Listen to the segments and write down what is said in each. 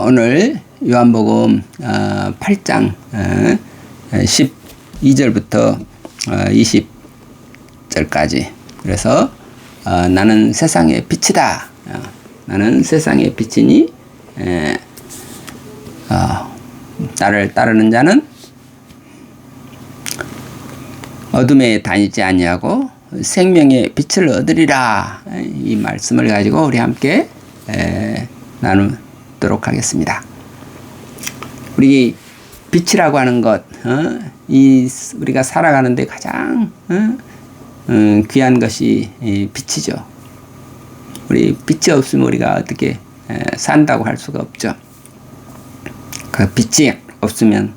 오늘 요한복음 8장 12절부터 20절까지 그래서 나는 세상의 빛이다. 나는 세상의 빛이니 나를 따르는 자는 어둠에 다니지 아니하고 생명의 빛을 얻으리라. 이 말씀을 가지고 우리 함께 나누도록 하겠습니다. 우리 빛이라고 하는 것, 우리가 살아가는데 가장 귀한 것이 빛이죠. 우리 빛이 없으면 우리가 어떻게 산다고 할 수가 없죠. 그 빛이 없으면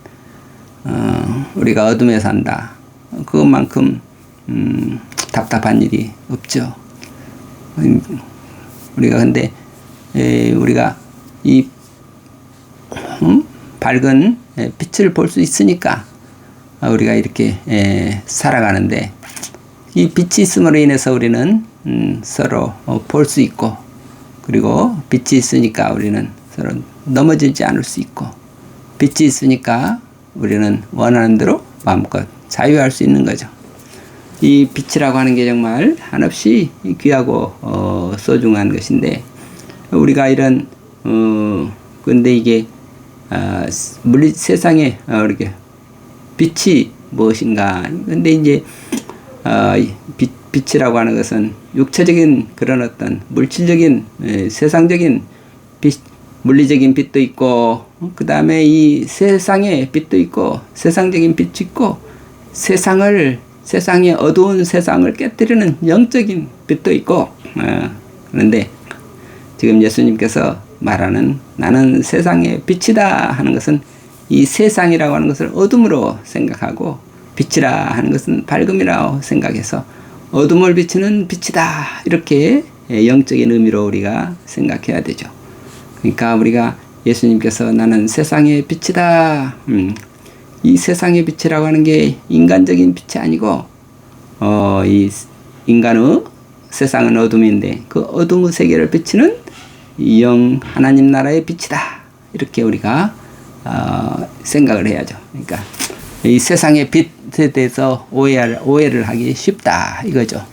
우리가 어둠에 산다. 그것만큼 답답한 일이 없죠. 우리가 근데 우리가 이 밝은 빛을 볼 수 있으니까 우리가 이렇게 살아가는데, 이 빛이 있음으로 인해서 우리는 서로 볼 수 있고, 그리고 빛이 있으니까 우리는 서로 넘어지지 않을 수 있고, 빛이 있으니까 우리는 원하는 대로 마음껏 자유할 수 있는 거죠. 이 빛이라고 하는 게 정말 한없이 귀하고 소중한 것인데, 우리가 이런 근데 이게 세상에 이렇게 빛이 무엇인가? 근데 이제 빛이라고 하는 것은 육체적인 그런 어떤 물질적인 세상적인 빛, 물리적인 빛도 있고, 그 다음에 이 세상의 빛도 있고, 세상적인 빛이 있고, 세상의 어두운 세상을 깨뜨리는 영적인 빛도 있고, 그런데 지금 예수님께서 말하는 나는 세상의 빛이다 하는 것은 이 세상이라고 하는 것을 어둠으로 생각하고, 빛이라 하는 것은 밝음이라고 생각해서 어둠을 비추는 빛이다, 이렇게 영적인 의미로 우리가 생각해야 되죠. 그러니까 우리가 예수님께서 나는 세상의 빛이다, 이 세상의 빛이라고 하는 게 인간적인 빛이 아니고 이 인간의 세상은 어둠인데 그 어둠의 세계를 비추는 영 하나님 나라의 빛이다, 이렇게 우리가 생각을 해야죠. 그러니까 이 세상의 빛에 대해서 오해를 하기 쉽다, 이거죠.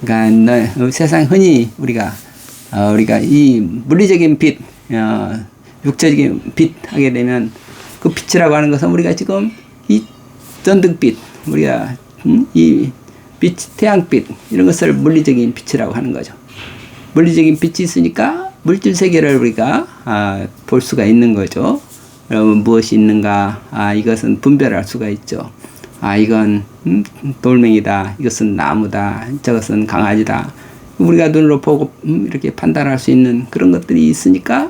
그러니까 세상 흔히 우리가 이 물리적인 빛, 육체적인 빛 하게 되면 그 빛이라고 하는 것은 우리가 지금 이 전등빛, 우리가 이 빛, 태양빛, 이런 것을 물리적인 빛이라고 하는 거죠. 물리적인 빛이 있으니까 물질 세계를 우리가 볼 수가 있는 거죠. 무엇이 있는가? 이것은 분별할 수가 있죠. 이건 돌멩이다, 이것은 나무다, 저것은 강아지다. 우리가 눈으로 보고 이렇게 판단할 수 있는 그런 것들이 있으니까,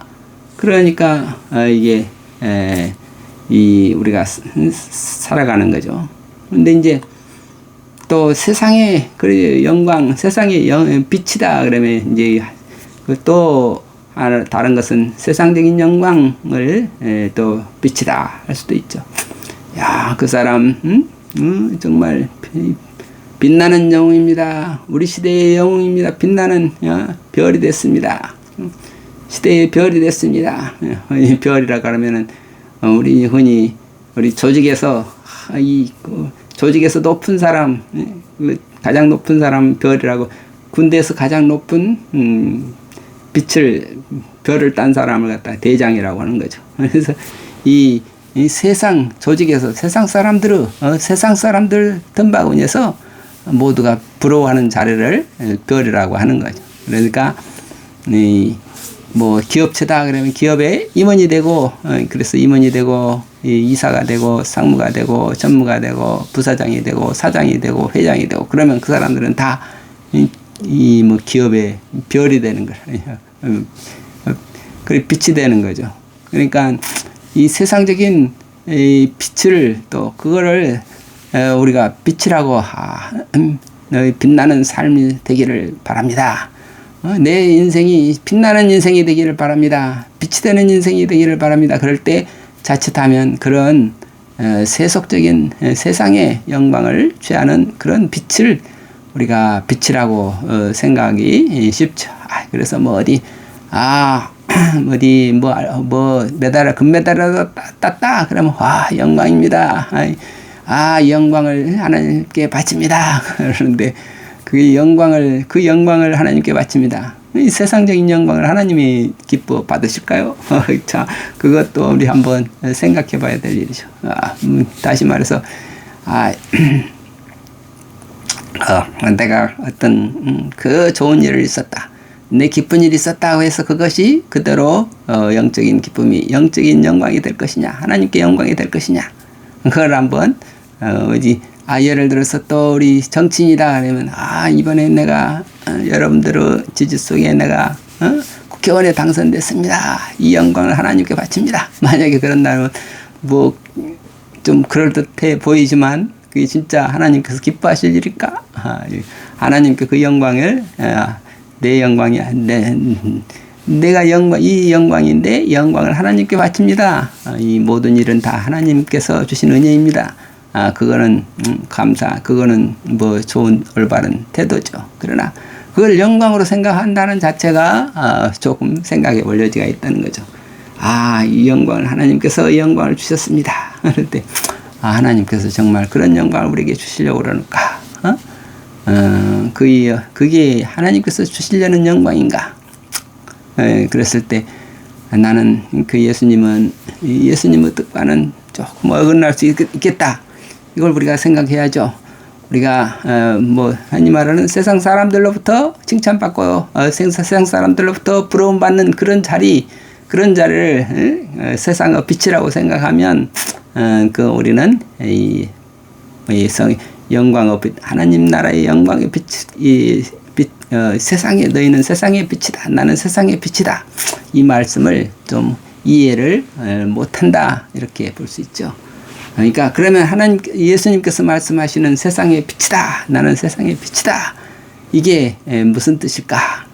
그러니까 이게 우리가 살아가는 거죠. 근데 이제 또 세상의 그 영광, 세상의 빛이다 그러면 이제 또 다른 것은 세상적인 영광을 또 빛이다 할 수도 있죠. 야, 그 사람 정말 빛나는 영웅입니다. 우리 시대의 영웅입니다. 빛나는 별이 됐습니다. 시대의 별이 됐습니다. 별이라 그러면은 우리 흔히 우리 조직에서 조직에서 높은 사람, 가장 높은 사람 별이라고, 군대에서 가장 높은 별을 딴 사람을 갖다 대장이라고 하는 거죠. 그래서 이 세상 조직에서 세상 사람들 틈바구니에서 모두가 부러워하는 자리를 별이라고 하는 거죠. 그러니까 뭐 기업체다 그러면 기업에 임원이 되고, 그래서 임원이 되고 이사가 되고 상무가 되고 전무가 되고 부사장이 되고 사장이 되고 회장이 되고, 그러면 그 사람들은 다 뭐 기업의 별이 되는 거예요. 그래 빛이 되는 거죠. 그러니까 이 세상적인 이 빛을 또 그거를 우리가 빛이라고 너희 빛나는 삶이 되기를 바랍니다. 내 인생이 빛나는 인생이 되기를 바랍니다. 빛이 되는 인생이 되기를 바랍니다. 그럴 때 자칫하면 그런 세속적인 세상의 영광을 취하는 그런 빛을 우리가 빛이라고 생각하기 쉽죠. 그래서 뭐 어디 어디 뭐 메달을 금메달이라도 땄다 그러면 와 영광입니다. 영광을 하나님께 바칩니다. 그러는데 그 영광을 하나님께 바칩니다. 이 세상적인 영광을 하나님이 기뻐 받으실까요? 자, 그것도 우리 한번 생각해 봐야 될 일이죠. 다시 말해서, 내가 어떤 그 좋은 일을 있었다. 내 기쁜 일이 있었다고 해서 그것이 그대로 영적인 기쁨이, 영적인 영광이 될 것이냐, 하나님께 영광이 될 것이냐. 그걸 한번, 예를 들어서 또 우리 정치인이다 그러면, 이번에 내가, 여러분들의 지지 속에 내가, 국회의원에 당선됐습니다. 이 영광을 하나님께 바칩니다. 만약에 그런다면, 좀 그럴듯해 보이지만, 그게 진짜 하나님께서 기뻐하실 일일까? 하나님께 그 영광을, 내 영광이야. 내가 이 영광인데, 영광을 하나님께 바칩니다. 이 모든 일은 다 하나님께서 주신 은혜입니다. 그거는 그거는 좋은 올바른 태도죠. 그러나 그걸 영광으로 생각한다는 자체가 조금 생각에 볼 여지가 있다는 거죠. 이 영광을 하나님께서 영광을 주셨습니다. 그럴 때 하나님께서 정말 그런 영광을 우리에게 주시려고 그러는가? 그게 하나님께서 주시려는 영광인가? 그랬을 때 나는 그 예수님의 뜻과는 조금 어긋날 수 있겠다. 이걸 우리가 생각해야죠. 우리가 흔히 말하는 세상 사람들로부터 칭찬받고 세상 사람들로부터 부러움받는 그런 자리를 세상의 빛이라고 생각하면 우리는 이 영광의 빛, 하나님 나라의 영광의 빛, 세상에 너희는 세상의 빛이다. 나는 세상의 빛이다. 이 말씀을 좀 이해를 못한다 이렇게 볼 수 있죠. 그러니까 그러면 예수님께서 말씀하시는 세상의 빛이다. 나는 세상의 빛이다. 이게 무슨 뜻일까?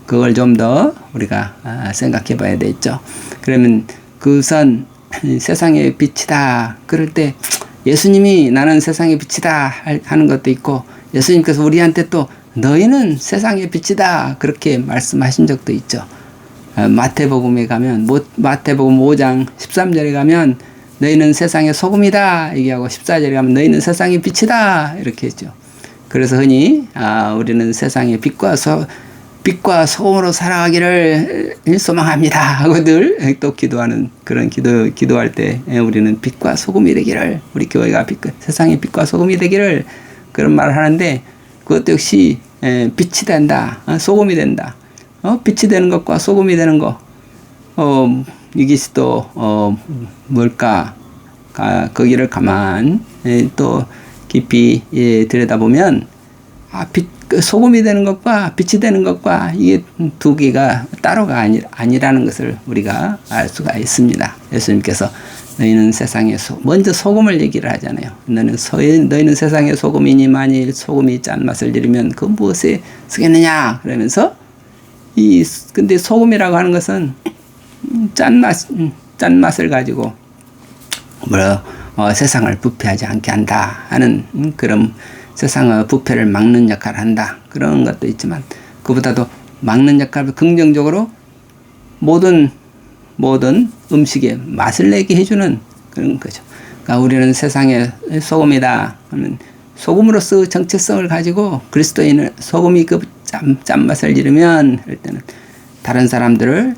그걸 좀 더 우리가 생각해 봐야 되겠죠. 그러면 그선 세상의 빛이다. 그럴 때 예수님이 나는 세상의 빛이다 하는 것도 있고 예수님께서 우리한테 또 너희는 세상의 빛이다. 그렇게 말씀하신 적도 있죠. 마태복음에 가면 마태복음 5장 13절에 가면 너희는 세상의 소금이다 얘기하고 14절에 가면 너희는 세상의 빛이다 이렇게 했죠. 그래서 흔히 우리는 세상의 빛과 소금으로 살아가기를 소망합니다 하고들 또 기도하는 그런 기도할 때 우리는 빛과 소금이 되기를 우리 교회가 세상의 빛과 소금이 되기를 그런 말을 하는데 그것도 역시 빛이 된다 소금이 된다. 빛이 되는 것과 소금이 되는 것, 이게 또, 뭘까? 거기를 또 깊이 들여다보면, 소금이 되는 것과 빛이 되는 것과 이게 두 개가 따로가 아니라는 것을 우리가 알 수가 있습니다. 예수님께서 너희는 세상에 먼저 소금을 얘기를 하잖아요. 너희는 세상의 소금이니 만일 소금이 짠맛을 들이면 그 무엇에 쓰겠느냐? 그러면서 근데 소금이라고 하는 것은 짠맛을 가지고 세상을 부패하지 않게 한다 하는 그런 세상의 부패를 막는 역할을 한다 그런 것도 있지만 그보다도 막는 역할을 긍정적으로 모든 음식에 맛을 내게 해주는 그런 거죠. 그러니까 우리는 세상의 소금이다 하면 소금으로서 정체성을 가지고 그리스도인은 소금이 짠맛을 잃으면 할 때는 다른 사람들을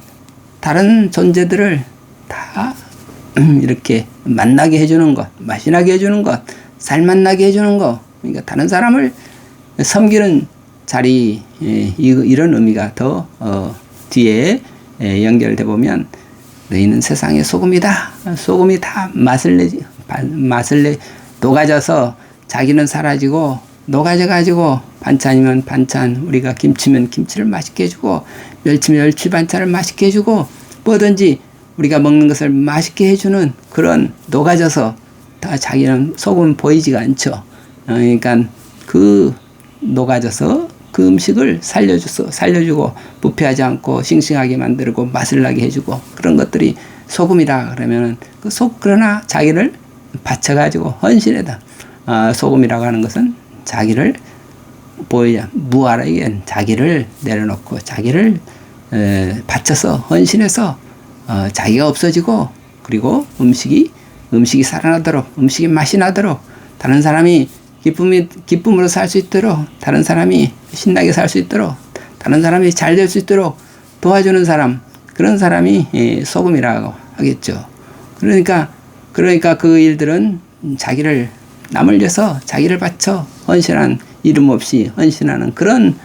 다른 존재들을 다 이렇게 만나게 해주는 것, 맛이 나게 해주는 것, 살맛나게 해주는 것, 그러니까 다른 사람을 섬기는 자리 이런 의미가 더 뒤에 연결돼 보면 너희는 세상의 소금이다. 소금이 다 맛을 녹아져서 자기는 사라지고 녹아져가지고 반찬이면 반찬 우리가 김치면 김치를 맛있게 해주고 멸치면 멸치 반찬을 맛있게 해주고 뭐든지 우리가 먹는 것을 맛있게 해주는 그런 녹아져서 다 자기는 소금 보이지가 않죠. 그러니까 그 녹아져서 그 음식을 살려주고 부패하지 않고 싱싱하게 만들고 맛을 나게 해주고 그런 것들이 소금이다 그러면은 그러나 자기를 바쳐가지고 헌신해다. 소금이라고 하는 것은 자기를 무하라기엔 자기를 내려놓고 자기를 바쳐서 헌신해서 자기가 없어지고 그리고 음식이 살아나도록 음식이 맛이 나도록 다른 사람이 기쁨으로 살 수 있도록 다른 사람이 신나게 살 수 있도록 다른 사람이 잘 될 수 있도록 도와주는 사람 그런 사람이 소금이라고 하겠죠. 그러니까 그 일들은 자기를 남을 위해서 자기를 바쳐 헌신한 이름 없이 헌신하는 그런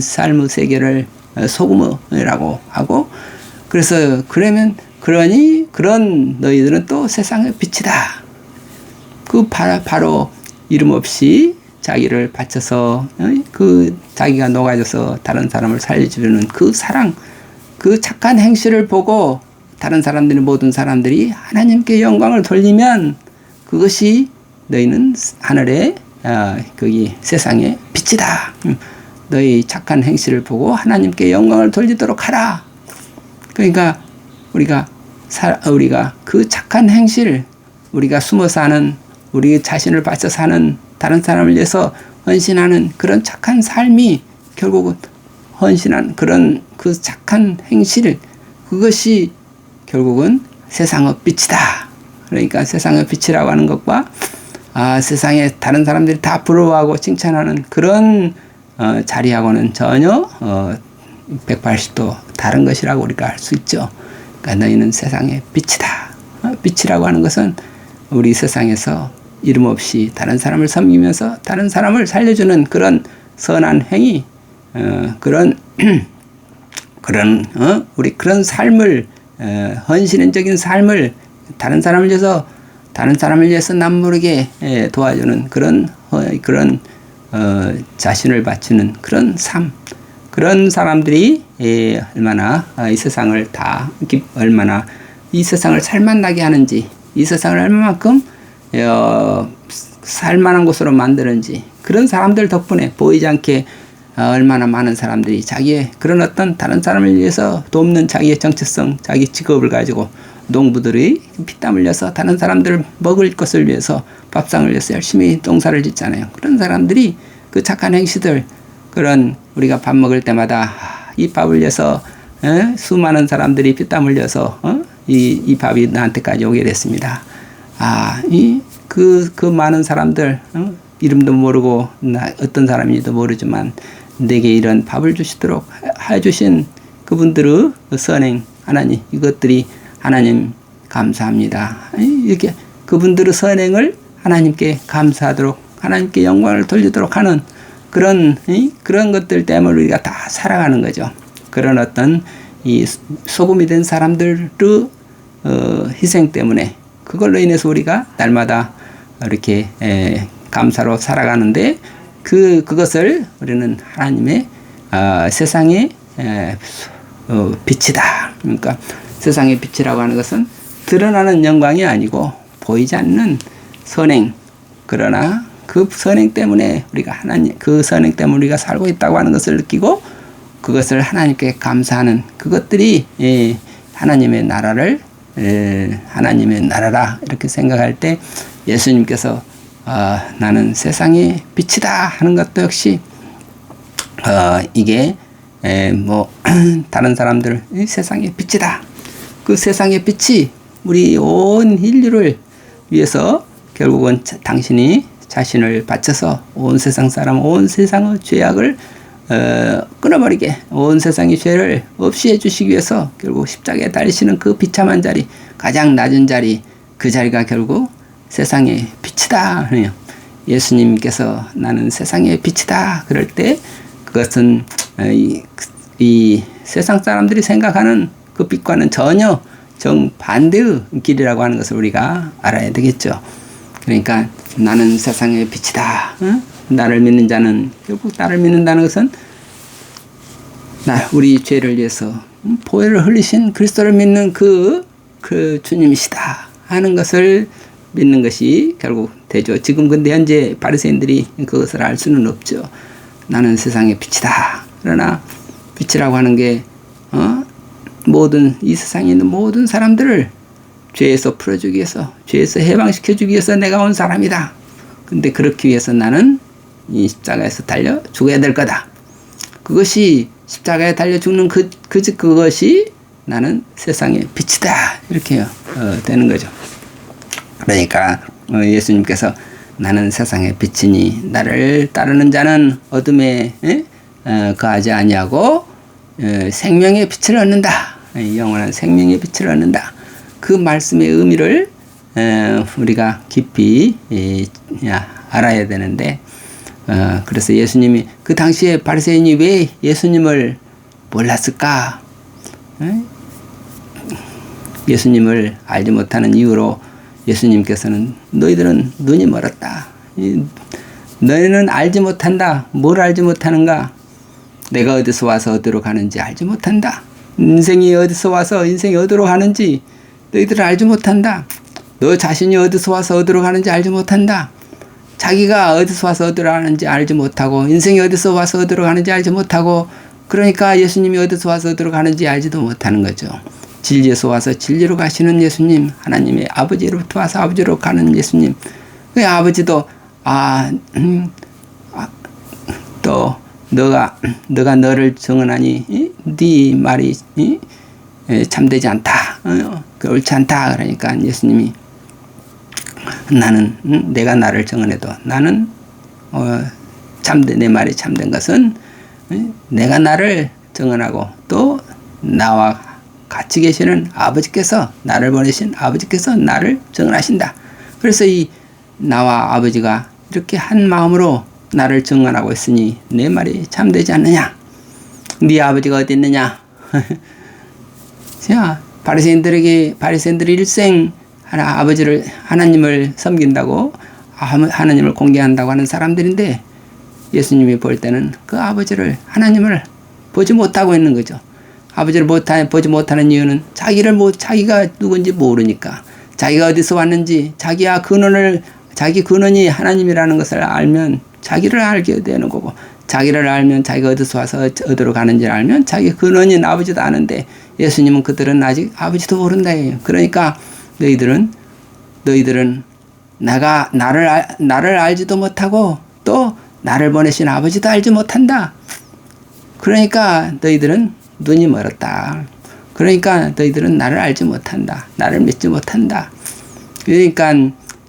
삶의 세계를 소금이라고 하고 그래서 그런 너희들은 또 세상의 빛이다. 그 바로 이름 없이 자기를 바쳐서 그 자기가 녹아져서 다른 사람을 살려주려는 그 사랑 그 착한 행실을 보고 다른 사람들이 모든 사람들이 하나님께 영광을 돌리면 그것이 너희는 하늘에 거기 세상의 빛이다. 너희 착한 행실을 보고 하나님께 영광을 돌리도록 하라. 그러니까 우리가 그 착한 행실 우리가 숨어 사는 우리 자신을 바쳐 사는 다른 사람을 위해서 헌신하는 그런 착한 삶이 결국은 헌신한 그런 그 착한 행실 그것이 결국은 세상의 빛이다. 그러니까 세상의 빛이라고 하는 것과 세상에 다른 사람들이 다 부러워하고 칭찬하는 그런 자리하고는 전혀 180도 다른 것이라고 우리가 알 수 있죠. 그러니까 너희는 세상의 빛이다. 빛이라고 하는 것은 우리 세상에서 이름 없이 다른 사람을 섬기면서 다른 사람을 살려주는 그런 선한 행위, 우리 그런 삶을 헌신적인 삶을 다른 사람을 위해서 남모르게 도와주는 그런 자신을 바치는 그런 삶, 그런 사람들이 얼마나 이 세상을 살만나게 하는지, 이 세상을 얼마만큼 살만한 곳으로 만드는지, 그런 사람들 덕분에 보이지 않게 얼마나 많은 사람들이 자기의 그런 어떤 다른 사람을 위해서 돕는 자기의 정체성, 자기 직업을 가지고 농부들이 피땀 흘려서 다른 사람들 먹을 것을 위해서 밥상을 위해서 열심히 농사를 짓잖아요. 그런 사람들이 그 착한 행시들, 그런 우리가 밥 먹을 때마다 이 밥을 위해서 수많은 사람들이 피땀 흘려서 이 밥이 나한테까지 오게 됐습니다. 그 많은 사람들 이름도 모르고 어떤 사람인지도 모르지만 내게 이런 밥을 주시도록 해주신 그분들의 선행 하나님, 이것들이 하나님 감사합니다. 이렇게 그분들의 선행을 하나님께 감사하도록 하나님께 영광을 돌리도록 하는 그런 것들 때문에 우리가 다 살아가는 거죠. 그런 어떤 이 소금이 된 사람들의 희생 때문에 그걸로 인해서 우리가 날마다 이렇게 감사로 살아가는데 그것을 우리는 하나님의 세상의 빛이다. 그러니까 세상의 빛이라고 하는 것은 드러나는 영광이 아니고 보이지 않는 선행, 그러나 그 선행 때문에 그 선행 때문에 우리가 살고 있다고 하는 것을 느끼고 그것을 하나님께 감사하는 그것들이 하나님의 나라라 이렇게 생각할 때 예수님께서 나는 세상의 빛이다 하는 것도 역시 이게 다른 사람들 세상의 빛이다. 그 세상의 빛이 우리 온 인류를 위해서 결국은 당신이 자신을 바쳐서 온 세상 사람, 온 세상의 죄악을 끊어버리게 온 세상의 죄를 없이 해주시기 위해서 결국 십자가에 달리시는 그 비참한 자리, 가장 낮은 자리, 그 자리가 결국 세상의 빛이다. 예수님께서 나는 세상의 빛이다. 그럴 때 그것은 이 세상 사람들이 생각하는 그 빛과는 전혀 정반대의 길이라고 하는 것을 우리가 알아야 되겠죠. 그러니까 나는 세상의 빛이다. 나를 믿는 자는 결국 나를 믿는다는 것은 우리 죄를 위해서 보혈을 흘리신 그리스도를 믿는 그 주님이시다 하는 것을 믿는 것이 결국 되죠. 지금 근데 현재 바리새인들이 그것을 알 수는 없죠. 나는 세상의 빛이다. 그러나 빛이라고 하는 게 이 세상에 있는 모든 사람들을 죄에서 풀어주기 위해서, 죄에서 해방시켜주기 위해서 내가 온 사람이다. 근데 그렇기 위해서 나는 이 십자가에서 달려 죽어야 될 거다. 그것이 십자가에 달려 죽는 그것이 나는 세상의 빛이다. 이렇게 되는 거죠. 그러니까 예수님께서 나는 세상의 빛이니 나를 따르는 자는 어둠에 거하지 아니하고 생명의 빛을 얻는다. 영원한 생명의 빛을 얻는다. 그 말씀의 의미를 우리가 깊이 알아야 되는데 그래서 예수님이 그 당시에 바리새인이 왜 예수님을 몰랐을까? 예수님을 알지 못하는 이유로 예수님께서는 너희들은 눈이 멀었다. 너희는 알지 못한다. 뭘 알지 못하는가? 내가 어디서 와서 어디로 가는지 알지 못한다. 인생이 어디서 와서 인생이 어디로 가는지 너희들은 알지 못한다. 너 자신이 어디서 와서 어디로 가는지 알지 못한다. 자기가 어디서 와서 어디로 가는지 알지 못하고 인생이 어디서 와서 어디로 가는지 알지 못하고 그러니까 예수님이 어디서 와서 어디로 가는지 알지도 못하는 거죠. 진리에서 와서 진리로 가시는 예수님, 하나님의 아버지로부터 와서 아버지로 가는 예수님. 그 아버지도 또 너가 너를 증언하니 네 말이 참되지 않다. 옳지 않다. 그러니까 예수님이 나는 내가 나를 증언해도 나는 내 말이 참된 것은 내가 나를 증언하고 또 나와 같이 계시는 아버지께서 나를 보내신 아버지께서 나를 증언하신다. 그래서 이 나와 아버지가 이렇게 한 마음으로 나를 증언하고 있으니 내 말이 참되지 않느냐? 네 아버지가 어디 있느냐? 자, 바리새인들이 일생 하나님을 섬긴다고 하나님을 공개한다고 하는 사람들인데 예수님이 볼 때는 그 아버지를 하나님을 보지 못하고 있는 거죠. 아버지를 보지 못하는 이유는 자기가 누군지 모르니까 자기가 어디서 왔는지 자기 근원이 하나님이라는 것을 알면 자기를 알게 되는 거고 자기를 알면 자기가 어디서 와서 어디로 가는지를 알면 자기 근원인 아버지도 아는데 예수님은 그들은 아직 아버지도 모른다 해요. 그러니까 너희들은 나를 알지도 못하고 또 나를 보내신 아버지도 알지 못한다. 그러니까 너희들은 눈이 멀었다. 그러니까 너희들은 나를 알지 못한다. 나를 믿지 못한다. 그러니까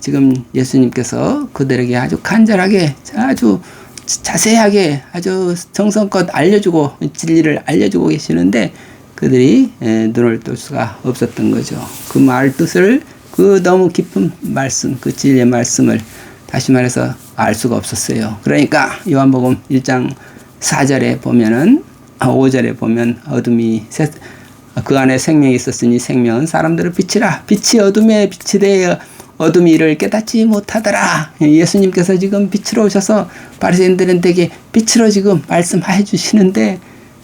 지금 예수님께서 그들에게 아주 간절하게 아주 자세하게 아주 정성껏 알려주고 진리를 알려주고 계시는데 그들이 눈을 뜰 수가 없었던 거죠. 그 말 뜻을 그 너무 깊은 말씀 그 진리의 말씀을 다시 말해서 알 수가 없었어요. 그러니까 요한복음 1장 4절에 보면은 5절에 보면 어둠이 그 안에 생명이 있었으니 생명은 사람들을 빛이라 빛이 어둠에 빛이 되어 어둠이 이를 깨닫지 못하더라. 예수님께서 지금 빛으로 오셔서 바리새인들에게 빛으로 지금 말씀해 주시는데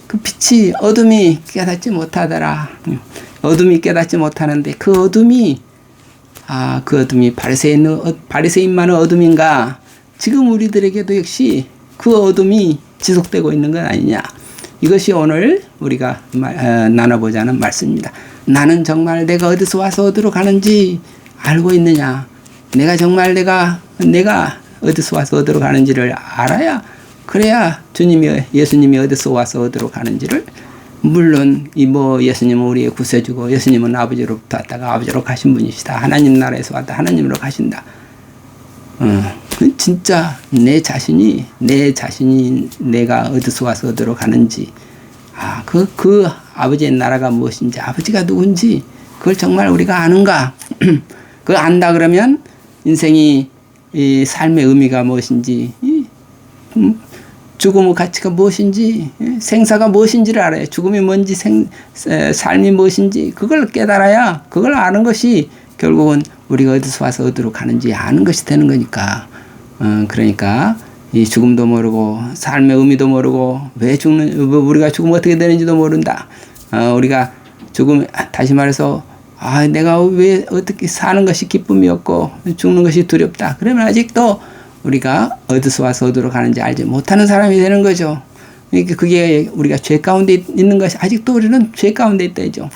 그 빛이 어둠이 깨닫지 못하더라. 어둠이 깨닫지 못하는데 그 어둠이 바리새인만의 어둠인가? 지금 우리들에게도 역시 그 어둠이 지속되고 있는 건 아니냐? 이것이 오늘 우리가 나눠보자는 말씀입니다. 나는 정말 내가 어디서 와서 어디로 가는지 알고 있느냐? 내가 정말 내가 어디서 와서 어디로 가는지를 알아야 그래야 예수님이 어디서 와서 어디로 가는지를 물론 예수님은 우리의 구세주고 예수님은 아버지로부터 왔다가 아버지로 가신 분이시다. 하나님 나라에서 왔다 하나님으로 가신다. 진짜 내 자신이 내가 어디서 와서 어디로 가는지 그 아버지의 나라가 무엇인지 아버지가 누군지 그걸 정말 우리가 아는가? 그걸 안다 그러면 인생이 이 삶의 의미가 무엇인지 죽음의 가치가 무엇인지 생사가 무엇인지를 알아요. 죽음이 뭔지 삶이 무엇인지 그걸 깨달아야 그걸 아는 것이 결국은 우리가 어디서 와서 어디로 가는지 아는 것이 되는 거니까 그러니까 이 죽음도 모르고 삶의 의미도 모르고 우리가 죽으면 어떻게 되는지도 모른다. 우리가 다시 말해서 내가 왜 어떻게 사는 것이 기쁨이었고 죽는 것이 두렵다. 그러면 아직도 우리가 어디서 와서 어디로 가는지 알지 못하는 사람이 되는 거죠. 그러니까 그게 우리가 죄 가운데 있는 것이 아직도 우리는 죄 가운데 있다죠.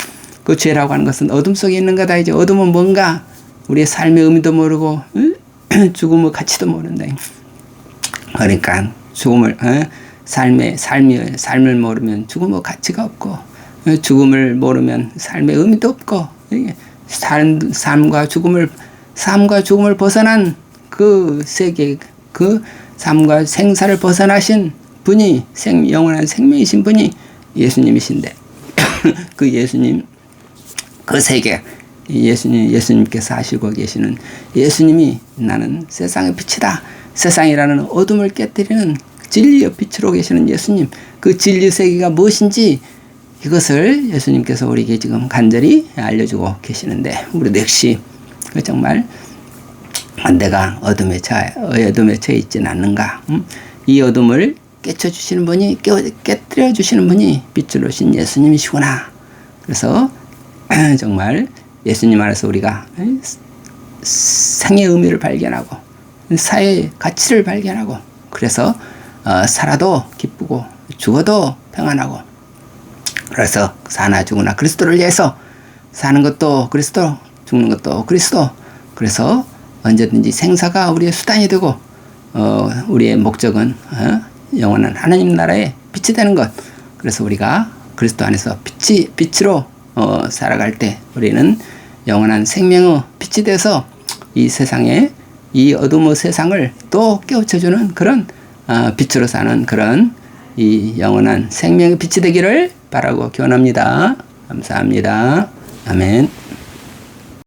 그 죄라고 하는 것은 어둠 속에 있는 거다 이제. 어둠은 뭔가 우리의 삶의 의미도 모르고 죽음의 가치도 모른다. 그러니까 삶을 모르면 죽음의 가치가 없고, 죽음을 모르면 삶의 의미도 없고, 삶과 죽음을 벗어난 그 세계, 그 삶과 생사를 벗어나신 분이, 영원한 생명이신 분이 예수님이신데, 그 예수님, 그 세계, 예수님께서 하시고 계시는 예수님이 나는 세상의 빛이다. 세상이라는 어둠을 깨뜨리는 진리의 빛으로 계시는 예수님, 그 진리 세계가 무엇인지 이것을 예수님께서 우리에게 지금 간절히 알려주고 계시는데, 우리도 역시 정말 내가 어둠에 처해 있지는 않는가. 이 어둠을 깨쳐주시는 분이, 깨뜨려 주시는 분이 빛으로 오신 예수님이시구나. 그래서 정말 예수님 안에서 우리가 생의 의미를 발견하고 사회의 가치를 발견하고, 그래서 살아도 기쁘고 죽어도 평안하고, 그래서 사나 죽으나 그리스도를 위해서 사는 것도 그리스도, 죽는 것도 그리스도. 그래서 언제든지 생사가 우리의 수단이 되고, 우리의 목적은 영원한 하나님 나라의 빛이 되는 것. 그래서 우리가 그리스도 안에서 빛으로 살아갈 때 우리는 영원한 생명의 빛이 돼서 이 세상에, 이 어둠의 세상을 또 깨우쳐주는 그런 빛으로 사는 그런 이 영원한 생명의 빛이 되기를 바라고 기원합니다. 감사합니다. 아멘.